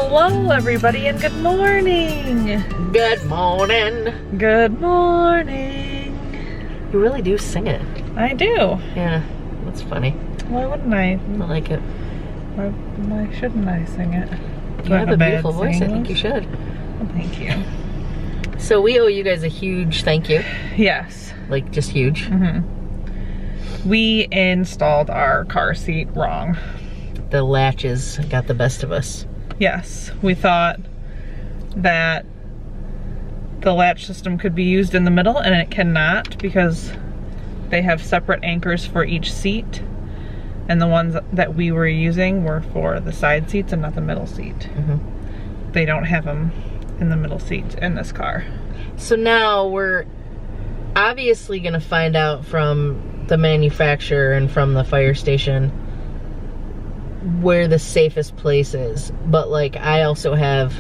Hello everybody and good morning. Good morning. Good morning. You really do sing it. I do. Yeah, that's funny. Why wouldn't I? I like it. Why shouldn't I sing it? You have a beautiful voice. I think you should. Well, thank you. So we owe you guys a huge thank you. Yes. Like just huge. We installed our car seat wrong. The latches got the best of us. Yes, we thought that the latch system could be used in the middle, and it cannot because they have separate anchors for each seat, and the ones that we were using were for the side seats and not the middle seat. They don't have them in the middle seat in this car. So now we're obviously gonna find out from the manufacturer and from the fire station where the safest place is, but like I also have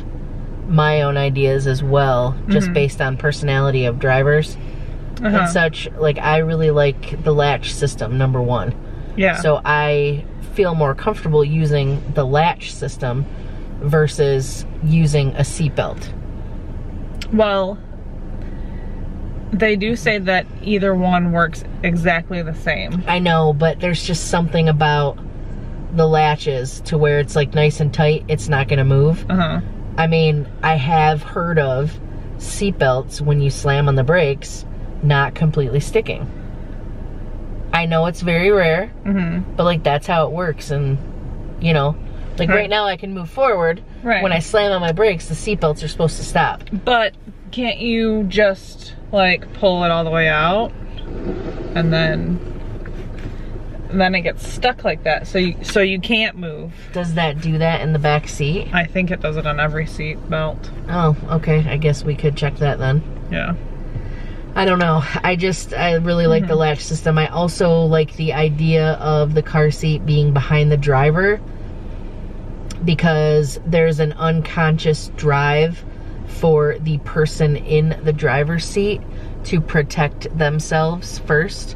my own ideas as well, just based on personality of drivers and such. Like I really like the latch system, number one. Yeah. So I feel more comfortable using the latch system versus using a seatbelt. Well, they do say that either one works exactly the same. I know, but there's just something about the latches to where it's like nice and tight, it's not gonna move. I mean, I have heard of seatbelts when you slam on the brakes not completely sticking. I know it's very rare, but like that's how it works. And you know, like right now I can move forward. When I slam on my brakes, the seatbelts are supposed to stop. But can't you just like pull it all the way out and then it gets stuck like that, so you can't move? Does that do that in the back seat? I think it does it on every seat belt. Oh, okay. I guess we could check that then. Yeah. I don't know. I really like the latch system. I also like the idea of the car seat being behind the driver because there's an unconscious drive for the person in the driver's seat to protect themselves first.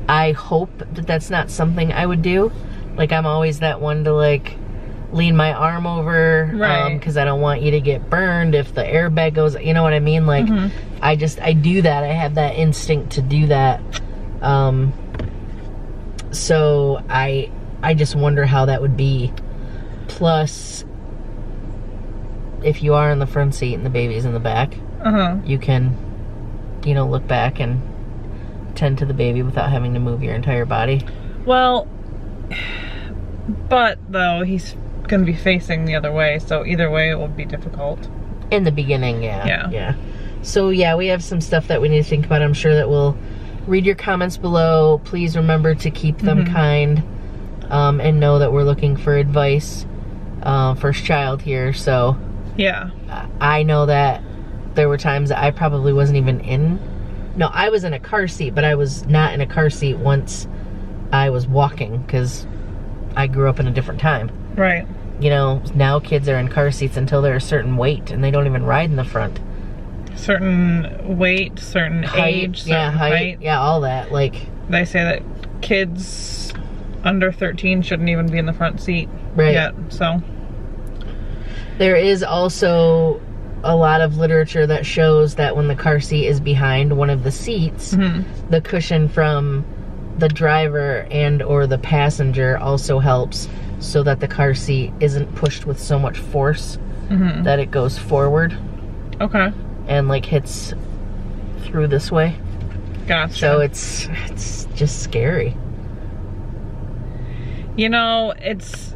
I hope that that's not something I would do. Like I'm always that one to like lean my arm over because I don't want you to get burned if the airbag goes, you know what I mean? Like I do that. I have that instinct to do that. So I just wonder how that would be. Plus, if you are in the front seat and the baby's in the back, you can, you know, look back and tend to the baby without having to move your entire body. Well, but though he's gonna be facing the other way, so either way it will be difficult. In the beginning, yeah. So yeah, we have some stuff that we need to think about. I'm sure that we'll read your comments below. Please remember to keep them kind, and know that we're looking for advice. First child here, so yeah. I know that there were times that I probably wasn't even in. No, I was in a car seat, but I was not in a car seat once I was walking because I grew up in a different time. Right. You know, now kids are in car seats until they're a certain weight and they don't even ride in the front. Certain weight, certain age, certain height. Yeah, all that. Like they say that kids under 13 shouldn't even be in the front seat yet, so. There is also a lot of literature that shows that when the car seat is behind one of the seats, the cushion from the driver and or the passenger also helps so that the car seat isn't pushed with so much force that it goes forward. Okay. And like hits through this way. Gotcha. So it's just scary. You know, it's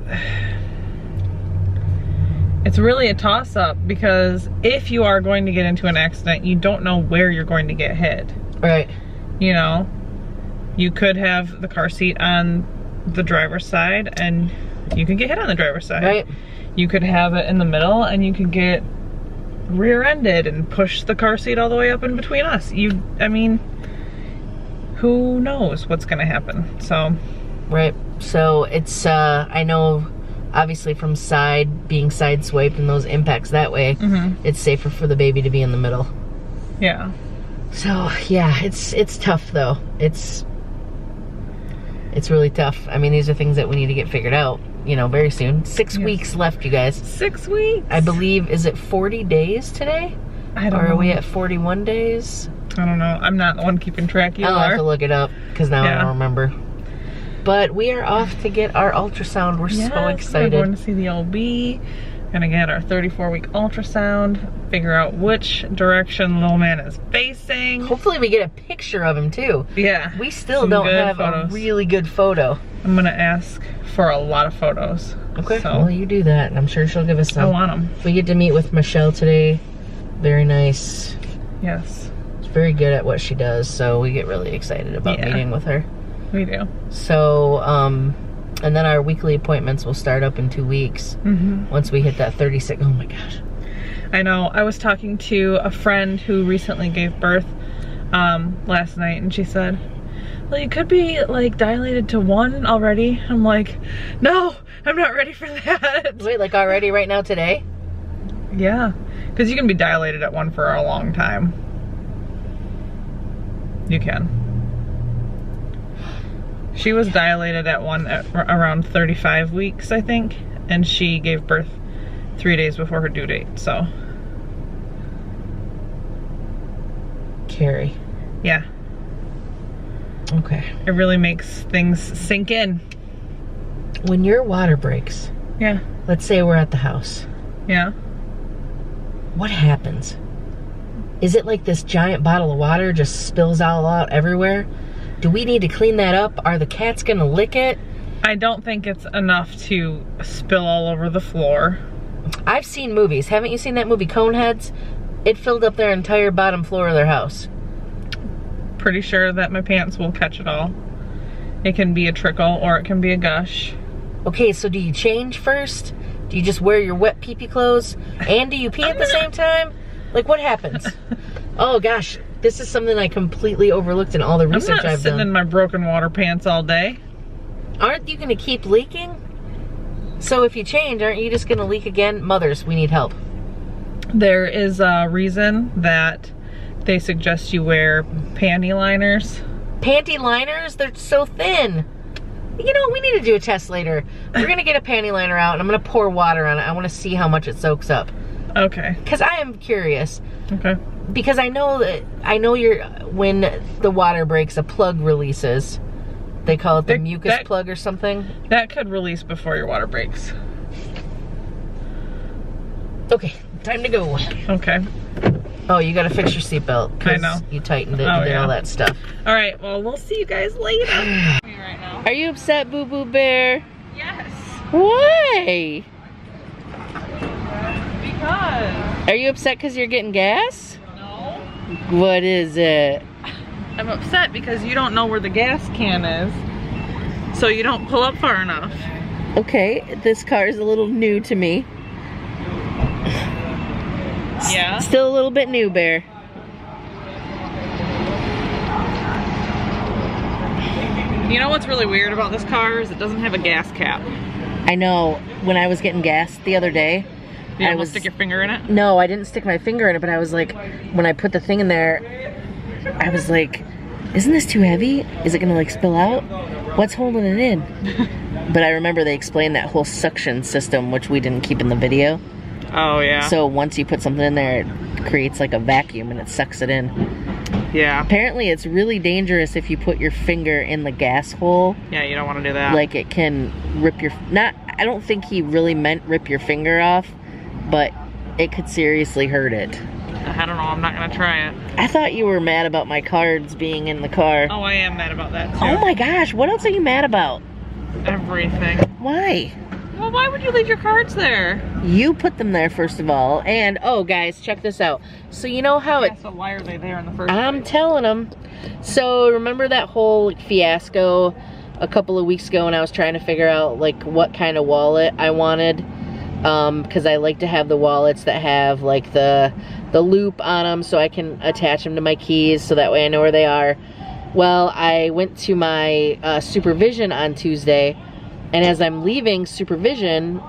really a toss-up because if you are going to get into an accident, you don't know where you're going to get hit. Right. You know, you could have the car seat on the driver's side and you could get hit on the driver's side. Right. You could have it in the middle and you could get rear-ended and push the car seat all the way up in between us. I mean, who knows what's gonna happen, so. Right, so it's, I know obviously from being side swiped and those impacts that way, it's safer for the baby to be in the middle. Yeah. So yeah, it's tough though. It's really tough. I mean, these are things that we need to get figured out, you know, very soon. 6 weeks left, you guys. 6 weeks? I believe, is it 40 days today? I don't know. Or are we at 41 days? I don't know. I'm not the one keeping track. You I'll are. have to look it up, because now I don't remember. But we are off to get our ultrasound. We're so excited. We're going to see the OB. Gonna get our 34-week ultrasound. Figure out which direction little man is facing. Hopefully we get a picture of him too. Yeah. We still don't have a really good photo. I'm gonna ask for a lot of photos. Okay, so. well you do that, and I'm sure she'll give us some. I want them. We get to meet with Michelle today. Very nice. Yes. She's very good at what she does, so we get really excited about meeting with her. We do. So, and then our weekly appointments will start up in 2 weeks. Once we hit that 36, oh my gosh. I know, I was talking to a friend who recently gave birth last night, and she said, well, you could be like dilated to 1 already. I'm like, no, I'm not ready for that. Wait, like already right now today? Yeah, because you can be dilated at 1 for a long time. You can. She was dilated at 1 at around 35 weeks, I think, and she gave birth 3 days before her due date, so. Cari. Yeah. Okay. It really makes things sink in. When your water breaks, yeah. Let's say we're at the house. Yeah. What happens? Is it like this giant bottle of water just spills all out everywhere? Do we need to clean that up? Are the cats gonna lick it? I don't think it's enough to spill all over the floor. I've seen movies. Haven't you seen that movie Coneheads? It filled up their entire bottom floor of their house. Pretty sure that my pants will catch it all. It can be a trickle or it can be a gush. Okay, so do you change first? Do you just wear your wet pee-pee clothes? And do you pee at the same time? Like, what happens? Oh gosh, this is something I completely overlooked in all the research I've done. I'm not sitting in my broken water pants all day. Aren't you gonna keep leaking? So if you change, aren't you just gonna leak again? Mothers, we need help. There is a reason that they suggest you wear panty liners. Panty liners? They're so thin. You know, we need to do a test later. We're gonna get a panty liner out and I'm gonna pour water on it. I wanna see how much it soaks up. Okay. Because I am curious. Okay. Because I know when the water breaks, a plug releases. They call it the mucus plug or something. That could release before your water breaks. Okay, time to go. Okay. Oh, you gotta fix your seatbelt. I know. You tightened it and did all that stuff. All right, well, we'll see you guys later. Right now. Are you upset, Boo Boo Bear? Yes. Why? Because. Are you upset because you're getting gas? No. What is it? I'm upset because you don't know where the gas can is, so you don't pull up far enough. Okay, this car is a little new to me. Yeah? Still a little bit new, Bear. You know what's really weird about this car is it doesn't have a gas cap. I know. When I was getting gas the other day, you almost stick your finger in it? No, I didn't stick my finger in it, but I was like, when I put the thing in there, I was like, isn't this too heavy? Is it gonna like spill out? What's holding it in? But I remember they explained that whole suction system, which we didn't keep in the video. Oh yeah. So once you put something in there, it creates like a vacuum and it sucks it in. Yeah. Apparently it's really dangerous if you put your finger in the gas hole. Yeah, you don't want to do that. Like it can rip your, I don't think he really meant rip your finger off, but it could seriously hurt it. I don't know, I'm not gonna try it. I thought you were mad about my cards being in the car. Oh, I am mad about that too. Oh my gosh, what else are you mad about? Everything. Why? Well, why would you leave your cards there? You put them there first of all, and oh guys, check this out. So you know how so why are they there in the first place? I'm telling them. So remember that whole fiasco a couple of weeks ago when I was trying to figure out like what kind of wallet I wanted? Because I like to have the wallets that have like the loop on them so I can attach them to my keys so that way I know where they are. Well, I went to my supervision on Tuesday, and as I'm leaving supervision,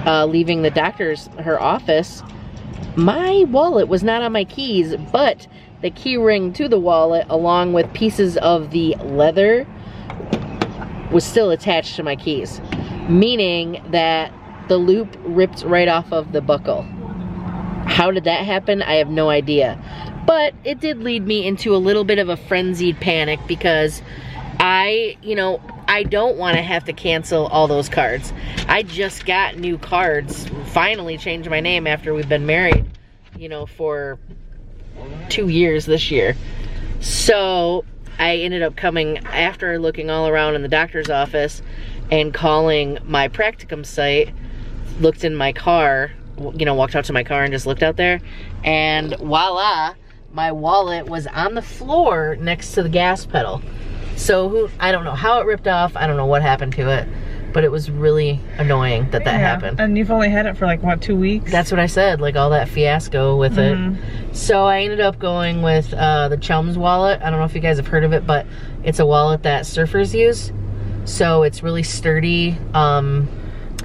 leaving the doctor's, her office, my wallet was not on my keys, but the key ring to the wallet along with pieces of the leather was still attached to my keys. meaning that the loop ripped right off of the buckle. How did that happen? I have no idea. But it did lead me into a little bit of a frenzied panic because I don't want to have to cancel all those cards. I just got new cards, finally changed my name after we've been married, for 2 years this year. So I ended up coming, after looking all around in the doctor's office and calling my practicum site, looked in my car, walked out to my car and just looked out there, and voila, my wallet was on the floor next to the gas pedal. So I don't know how it ripped off, I don't know what happened to it, but it was really annoying that happened. And you've only had it for like, what, 2 weeks? That's what I said, like all that fiasco with it. So I ended up going with the Chums wallet. I don't know if you guys have heard of it, but it's a wallet that surfers use. So it's really sturdy.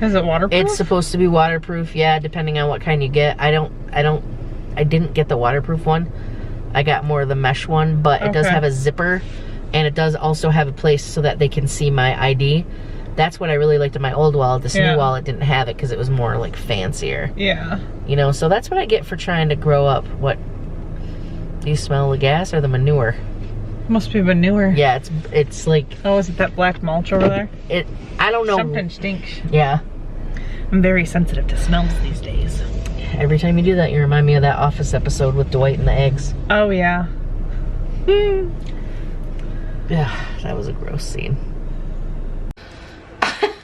Is it waterproof? It's supposed to be waterproof, yeah, depending on what kind you get. I didn't get the waterproof one. I got more of the mesh one, but it does have a zipper, and it does also have a place so that they can see my ID. That's what I really liked in my old wallet. This new wallet didn't have it because it was more like fancier. Yeah. So that's what I get for trying to grow up. What? Do you smell the gas or the manure? Must be manure. Yeah, it's like. Oh, is it that black mulch over there? I don't know. Something stinks. Yeah. I'm very sensitive to smells these days. Every time you do that, you remind me of that Office episode with Dwight and the eggs. Oh, yeah. Yeah, that was a gross scene.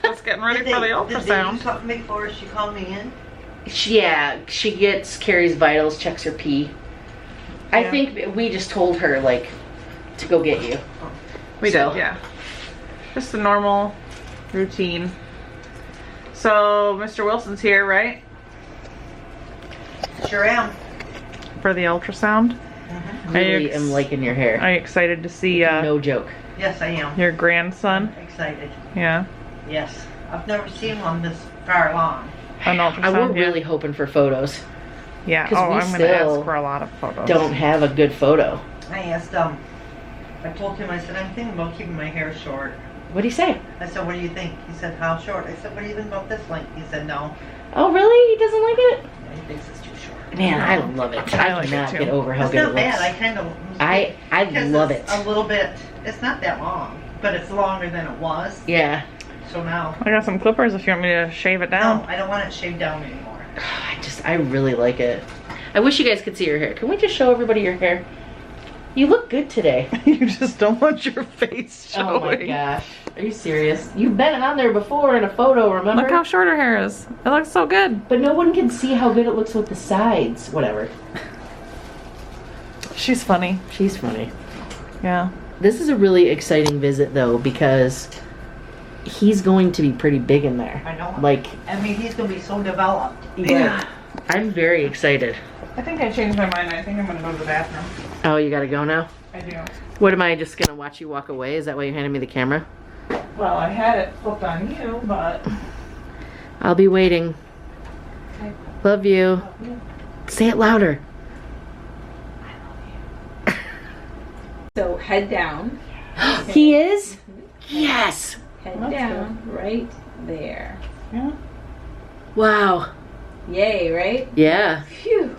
Just getting ready for the ultrasound. Did they do something before she called me in? Yeah, she gets Carrie's vitals, checks her pee. I think we just told her, like, to go get you. We did, yeah. Just a normal routine. So, Mr. Wilson's here, right? Sure am. For the ultrasound? Really am liking your hair. Are you excited to see no joke. Yes, I am. Your grandson? Excited. Yeah. Yes. I've never seen one this far along. An ultrasound. I was really hoping for photos. Yeah. Oh, I'm gonna ask for a lot of photos. Don't have a good photo. I asked I told him, I said, I'm thinking about keeping my hair short. What'd he say? I said, what do you think? He said, how short? I said, what do you think about this length? He said, no. Oh, really? He doesn't like it? Yeah, he thinks it's too short. Man, I love it. I like cannot it too. get over how It's good it not looks. bad. I kind of... I love it. A little bit. It's not that long, but it's longer than it was. Yeah. So now... I got some clippers if you want me to shave it down. No, I don't want it shaved down anymore. I really like it. I wish you guys could see your hair. Can we just show everybody your hair? You look good today. You just don't want your face showing. Oh my gosh. Are you serious? You've been on there before in a photo, remember? Look how short her hair is. It looks so good. But no one can see how good it looks with the sides. Whatever. She's funny. She's funny. Yeah. This is a really exciting visit though, because he's going to be pretty big in there. I know. Like, I mean, he's going to be so developed. yeah. I'm very excited. I think I changed my mind. I think I'm gonna go to the bathroom. Oh, you gotta go now? I do. What, am I just gonna watch you walk away? Is that why you handed me the camera? Well, I had it flipped on you, but... I'll be waiting. Okay. Love you. Love you. Say it louder. So head down. He is? Yes. Head That's down right there. Yeah. Wow. Yay, right? Yeah. Phew.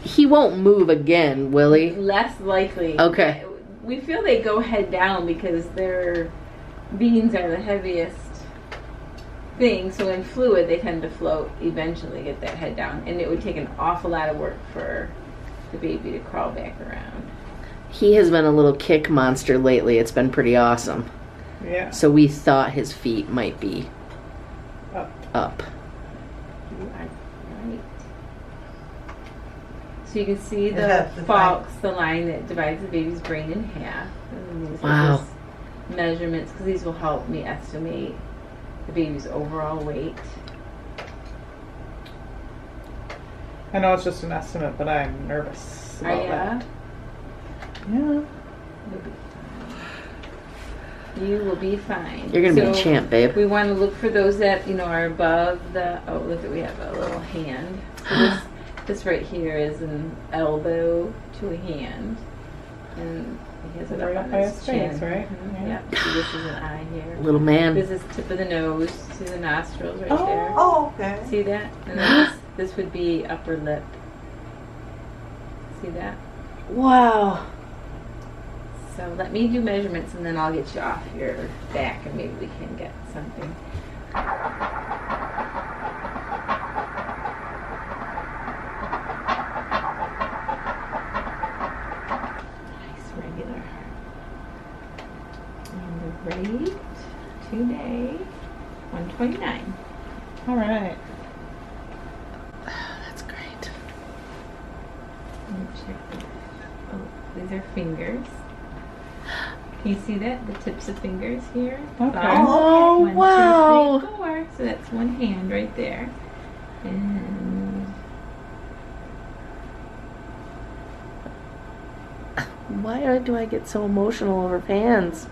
He won't move again, will he? Less likely. Okay. We feel they go head down because their beans are the heaviest thing. So in fluid, they tend to float, eventually get that head down. And it would take an awful lot of work for the baby to crawl back around. He has been a little kick monster lately. It's been pretty awesome. Yeah. So we thought his feet might be up. You are right. So you can see the That's the falx, the line that divides the baby's brain in half. And these are Wow. just measurements, because these will help me estimate the baby's overall weight. I know it's just an estimate, but I'm nervous Are about ya? that. Yeah. You'll be fine. You will be fine. You're gonna be a champ, babe. We want to look for those that, are above the, oh, look at, we have a little hand. So this right here is an elbow to a hand. And He has it Right up up on by his his chin. face, right? Yeah. See, this is an eye here. Little man. This is tip of the nose. See the nostrils right there. Oh, okay. See that? And then this would be upper lip. See that? Wow. So let me do measurements and then I'll get you off your back and maybe we can get something. Nice regular heart. And the rate today, 129. All right. That's great. Let me check this. Oh, these are fingers. Can you see that? The tips of fingers here. Okay. Thumb. Oh, 1, 2, wow. 3, 4. So that's one hand right there. And Why do I get so emotional over pants?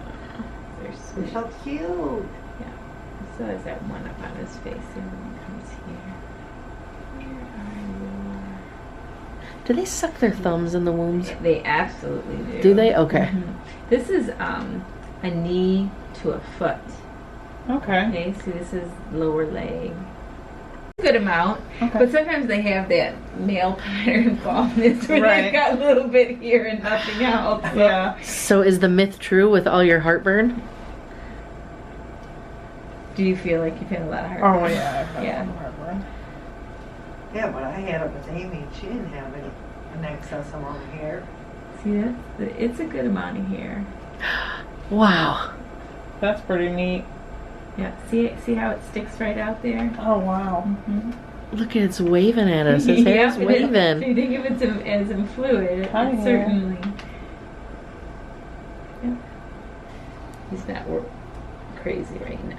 they're They're sweet. so cute. Yeah. So there's that one up on his face and then it comes here. Where are Do they suck their thumbs in the wombs? you? They absolutely do. Do they? Okay. Mhm. This is a knee to a foot. Okay. Okay, so this is lower leg. Good amount, Okay. but sometimes they have that male pattern baldness where Right. they've got a little bit here and nothing else. So Yeah. So is the myth true with all your heartburn? do you feel like you've had a lot of heartburn? Oh yeah. I've had Yeah. some heartburn. Yeah, but I had it with Amy. She didn't have an excess amount of hair. See that? It's a good amount of hair. Wow. That's pretty neat. Yeah. See how it sticks right out there? Oh wow. Mm-hmm. Look, it's waving at us. His hair's If you waving. think of it as in fluid, it Oh, yeah. certainly. Yeah. He's not crazy right now.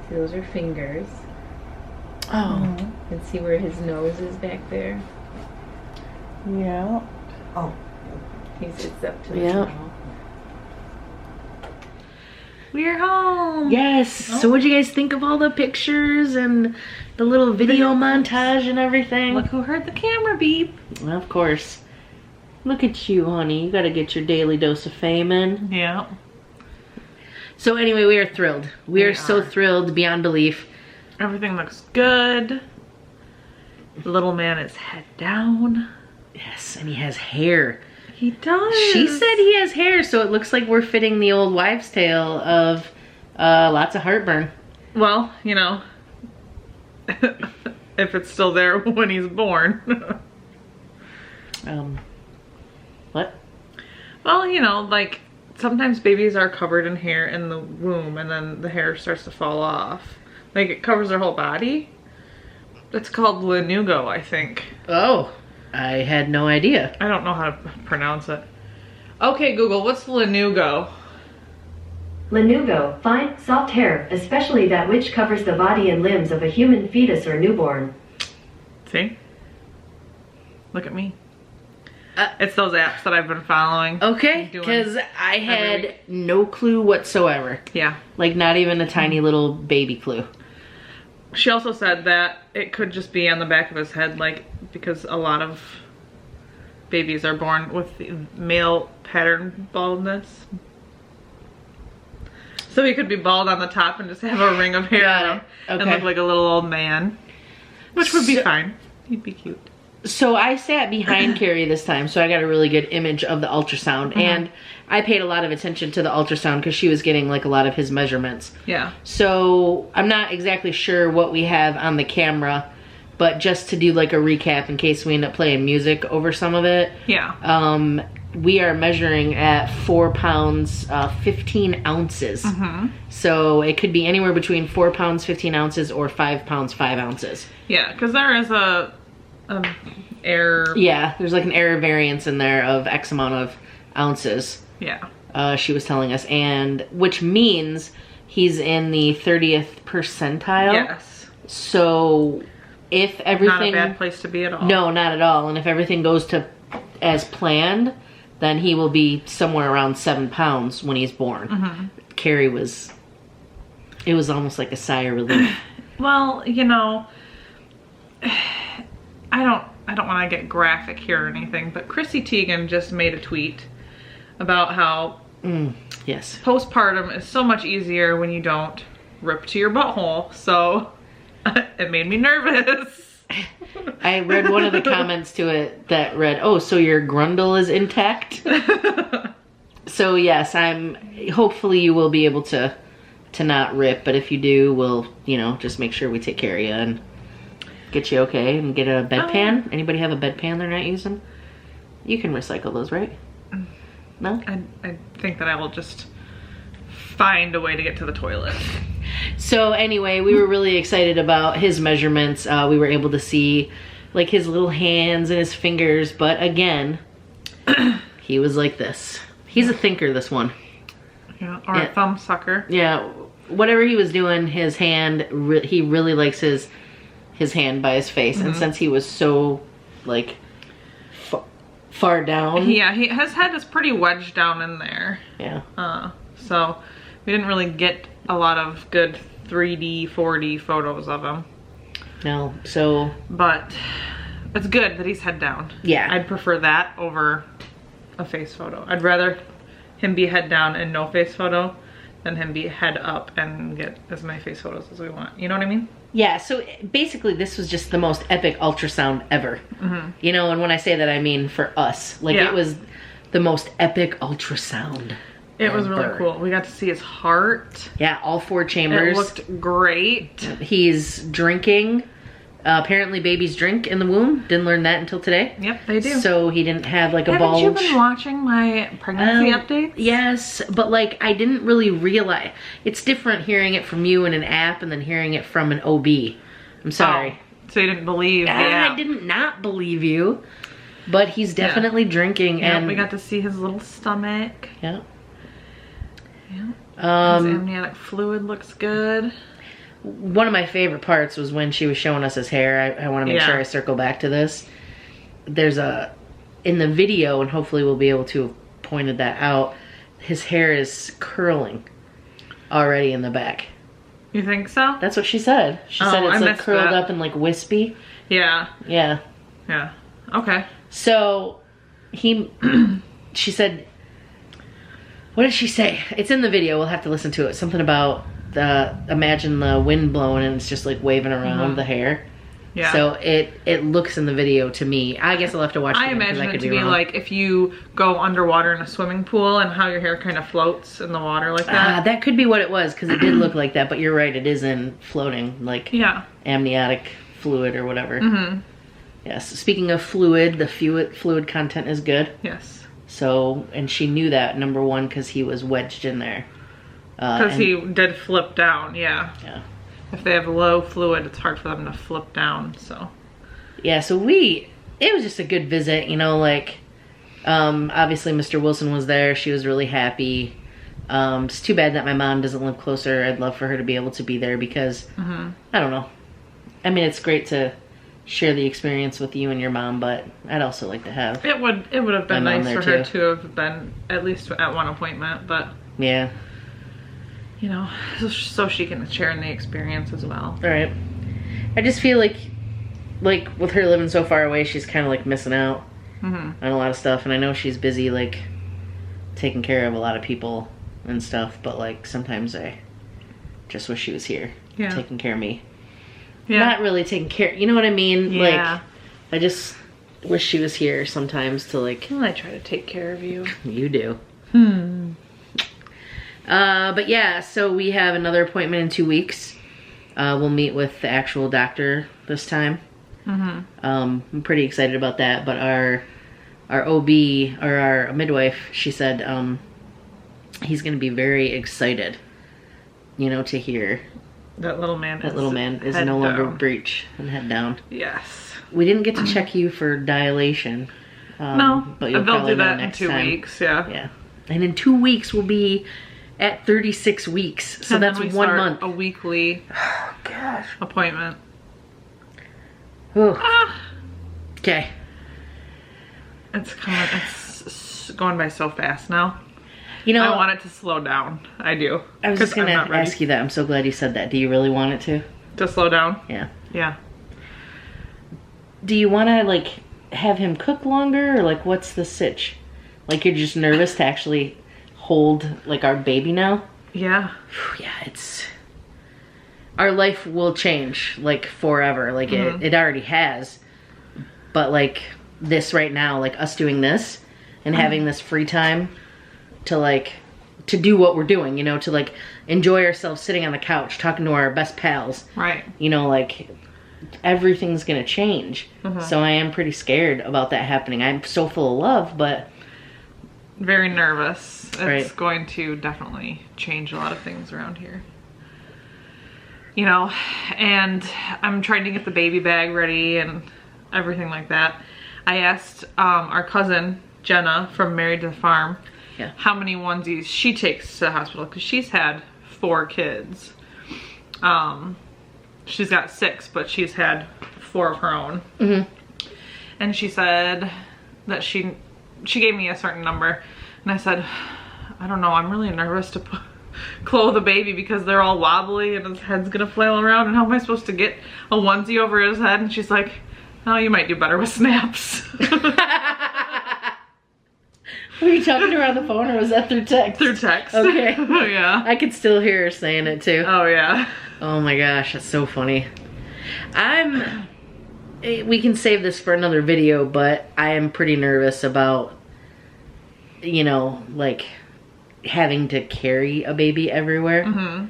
See, those are fingers. Oh. And see where his nose is back there? Yeah. Oh, It's up to Yeah. his mouth. We're home. Yes. So what'd you guys think of all the pictures and the little video montage and everything? Look who heard the camera beep. Of course. Look at you, honey. You gotta get your daily dose of fame in. Yeah. So anyway, we are thrilled. We are We so are. thrilled beyond belief. Everything looks good. The little man is head down. Yes, and he has hair. He does. She said he has hair, so it looks like we're fitting the old wives' tale of lots of heartburn. Well, you know, if it's still there when he's born. What? Well, you know, like sometimes babies are covered in hair in the womb and then the hair starts to fall off. Like it covers their whole body. It's called lanugo, I think. Oh, I had no idea. I don't know how to pronounce it. Okay, Google, what's lanugo? Lanugo, fine, soft hair, especially that which covers the body and limbs of a human fetus or newborn. See? Look at me. It's those apps that I've been following. Okay, Doing because I every had week. no clue whatsoever. Yeah. Like not even a tiny little baby clue. She also said that it could just be on the back of his head, like, because a lot of babies are born with the male pattern baldness. So he could be bald on the top and just have a ring of hair Got it. and Okay. look like a little old man. Which would be So- fine. He'd be cute. So I sat behind Cari this time, so I got a really good image of the ultrasound. And I paid a lot of attention to the ultrasound because she was getting like a lot of his measurements. Yeah. So I'm not exactly sure what we have on the camera, but just to do like a recap in case we end up playing music over some of it. Yeah. We are measuring at 4 pounds, 15 ounces. So it could be anywhere between 4 pounds, 15 ounces or 5 pounds, 5 ounces. Yeah, because there is a error. Yeah, there's like an error variance in there of X amount of ounces. Yeah. She was telling us, and which means he's in the 30th percentile. Yes. So if everything... Not a bad place to be at all. No, not at all. And if everything goes to as planned, then he will be somewhere around 7 pounds when he's born. Cari was... It was almost like a sigh of relief. Well, you know, I don't want to get graphic here or anything, but Chrissy Teigen just made a tweet about how yes, postpartum is so much easier when you don't rip to your butthole. So it made me nervous. I read one of the comments to it that read, "Oh, so your grundle is intact." So yes, hopefully you will be able to not rip, but if you do, we'll, you know, just make sure we take care of you and get you okay and get a bedpan. Anybody have a bedpan they're not using? You can recycle those, right? No? I think that I will just find a way to get to the toilet. So anyway, we were really excited about his measurements. We were able to see like his little hands and his fingers, but again, he was like this. He's a thinker, this one. Yeah, or a thumb sucker. Yeah, whatever he was doing, his hand, he really likes his hand by his face. And since he was so like far down. Yeah, his head is pretty wedged down in there. Yeah. So we didn't really get a lot of good 3D, 4D photos of him. No, so. But it's good that he's head down. Yeah. I'd prefer that over a face photo. I'd rather him be head down and no face photo than him be head up and get as many face photos as we want. You know what I mean? Yeah, so basically this was just the most epic ultrasound ever. You know, and when I say that, I mean for us. Like, it was the most epic ultrasound. It was really cool. We got to see his heart. Yeah, all 4 chambers. It looked great. He's drinking. Apparently babies drink in the womb. Didn't learn that until today. Yep, they do. So he didn't have like a bulge. Haven't you been watching my pregnancy updates? Yes, but like I didn't really realize. It's different hearing it from you in an app and then hearing it from an OB. I'm sorry. Oh, so you didn't believe the app. I did not believe you. But he's definitely drinking, and we got to see his little stomach. Yeah. Yeah. His amniotic fluid looks good. One of my favorite parts was when she was showing us his hair. I want to make sure I circle back to this. There's in the video, and hopefully we'll be able to have pointed that out, his hair is curling already in the back. You think so? That's what she said. She said it's like curled up and like wispy. Yeah. Yeah. Yeah. Okay. So she said, what did she say? It's in the video. We'll have to listen to it. Something about imagine the wind blowing and it's just like waving around the hair. Yeah. So it looks in the video to me. I guess I'll have to watch it. I imagine it to be like if you go underwater in a swimming pool and how your hair kind of floats in the water like that. That could be what it was, because it did look like that. But you're right, it is in floating, like amniotic fluid or whatever. Yes. Speaking of fluid, the fluid content is good. Yes. So, and she knew that, number one, because he was wedged in there. Because he did flip down, yeah. If they have low fluid, it's hard for them to flip down, so. Yeah, so it was just a good visit, you know, like, obviously Mr. Wilson was there. She was really happy. It's too bad that my mom doesn't live closer. I'd love for her to be able to be there because, I don't know. I mean, it's great to share the experience with you and your mom, but I'd also like to have it would have been nice for her to have been at least at one appointment, but yeah, you know, so she can share in the experience as well. All right. I just feel like with her living so far away, she's kind of like missing out on a lot of stuff, and I know she's busy like taking care of a lot of people and stuff, but like sometimes I just wish she was here taking care of me. Yeah. Not really taking care, you know what I mean? Yeah. Like, I just wish she was here sometimes to like... Well, I try to take care of you. You do. But yeah, so we have another appointment in 2 weeks. We'll meet with the actual doctor this time. I'm pretty excited about that, but our OB, or our midwife, she said he's going to be very excited, you know, to hear... That little man is no longer breech and head down. Yes. We didn't get to check you for dilation. No, but you'll they'll probably do that know next in 2 time. weeks, yeah. Yeah. And in 2 weeks we'll be at 36 weeks. So and that's then we 1 start month. A weekly appointment. Okay. It's going by so fast now. You know, I want it to slow down. I do. I was just going to ask you that. I'm so glad you said that. Do you really want it to? To slow down? Yeah. Yeah. do you want to like have him cook longer, or like what's the sitch? Like you're just nervous to actually hold like our baby now? Yeah. Yeah, it's, our life will change like forever. Like it already has. But like this right now, like us doing this and having this free time to like, to do what we're doing, you know, to like enjoy ourselves sitting on the couch talking to our best pals. Right. You know, like everything's gonna change. So I am pretty scared about that happening. I'm so full of love, but very nervous. It's right. going to definitely change a lot of things around here. You know, and I'm trying to get the baby bag ready and everything like that. I asked our cousin Jenna from Married to the Farm how many onesies she takes to the hospital, because she's had 4 kids. She's got 6, but she's had 4 of her own. And she said that she gave me a certain number, and I said, I don't know, I'm really nervous to clothe the baby because they're all wobbly and his head's gonna flail around, and how am I supposed to get a onesie over his head? And she's like, oh, you might do better with snaps. Were you talking to her on the phone, or was that through text? Through text. Okay. Yeah. I could still hear her saying it too. Oh yeah. Oh my gosh, that's so funny. We can save this for another video, but I am pretty nervous about, you know, like having to carry a baby everywhere.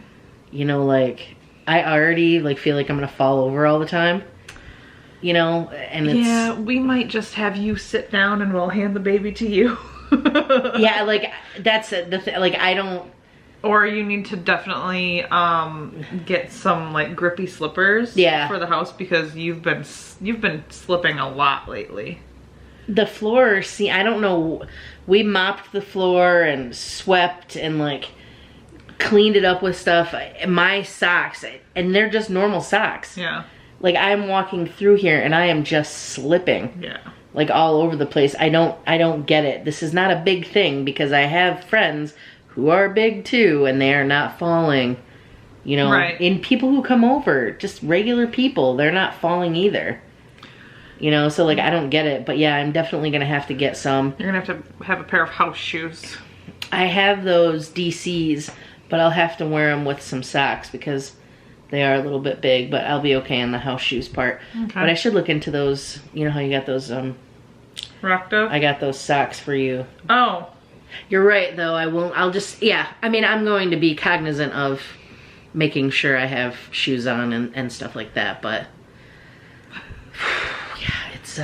You know, like I already like feel like I'm gonna fall over all the time. You know, and it's, yeah, we might just have you sit down and we'll hand the baby to you. Yeah, like that's like I don't. Or you need to definitely get some like grippy slippers for the house, because you've been slipping a lot lately. The floor, see, I don't know. We mopped the floor and swept and like cleaned it up with stuff. My socks, and they're just normal socks. Yeah. Like I'm walking through here and I am just slipping. Yeah. Like all over the place. I don't get it. This is not a big thing, because I have friends who are big too and they are not falling. You know, right. And people who come over, just regular people, they're not falling either. You know, so like I don't get it. But yeah, I'm definitely gonna have to get some. You're gonna have to have a pair of house shoes. I have those DCs, but I'll have to wear them with some socks because they are a little bit big, but I'll be okay on the house shoes part. Okay. But I should look into those. You know how you got those Rock Dove? I got those socks for you. Oh. You're right though. I'll just, yeah. I mean, I'm going to be cognizant of making sure I have shoes on and stuff like that, but yeah, it's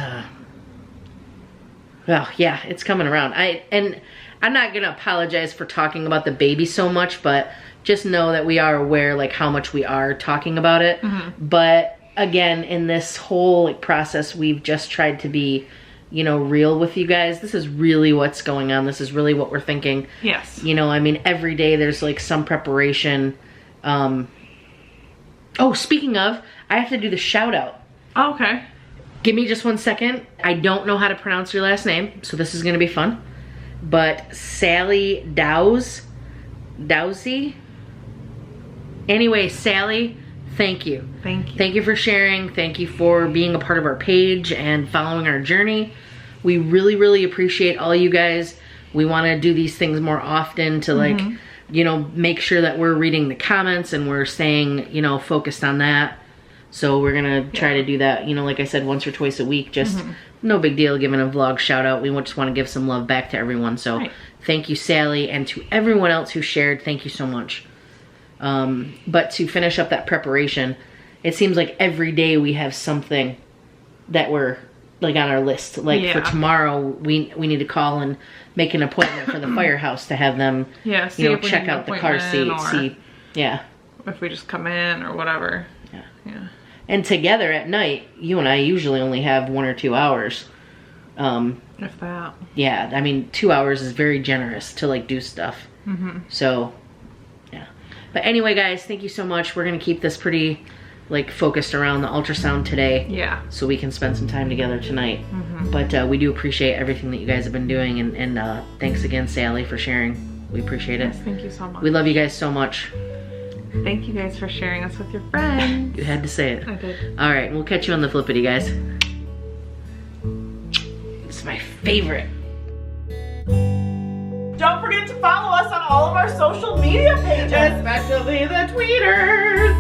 well, yeah, it's coming around. And I'm not gonna apologize for talking about the baby so much, but just know that we are aware like how much we are talking about it. But again, in this whole like process, we've just tried to be, you know, real with you guys. This is really what's going on. This is really what we're thinking. Yes. You know, I mean, every day there's like some preparation. Oh, speaking of, I have to do the shout out. Oh, okay. Give me just 1 second. I don't know how to pronounce your last name, so this is gonna be fun. But Sally Dowsey. Anyway, Sally, thank you. Thank you. Thank you for sharing. Thank you for being a part of our page and following our journey. We really, really appreciate all you guys. We want to do these things more often to like, you know, make sure that we're reading the comments and we're staying, you know, focused on that. So we're going to try to do that, you know, like I said, once or twice a week. Just no big deal giving a vlog shout out. We just want to give some love back to everyone. So thank you, Sally, and to everyone else who shared. Thank you so much. But to finish up that preparation, it seems like every day we have something that we're like on our list. Like for tomorrow, we need to call and make an appointment for the firehouse to have them, you know, check out the car seat, see, if we just come in or whatever. Yeah. And together at night, you and I usually only have 1 or 2 hours. If that. Yeah, I mean, 2 hours is very generous to like do stuff. So, yeah. But anyway, guys, thank you so much. We're gonna keep this pretty like focused around the ultrasound today. Yeah. So we can spend some time together tonight. But we do appreciate everything that you guys have been doing, and thanks again, Sally, for sharing. We appreciate it. Yes, thank you so much. We love you guys so much. Thank you guys for sharing us with your friends. You had to say it. I did. All right, we'll catch you on the flippity, guys. favorite. Don't forget to follow us on all of our social media pages. Especially the tweeters.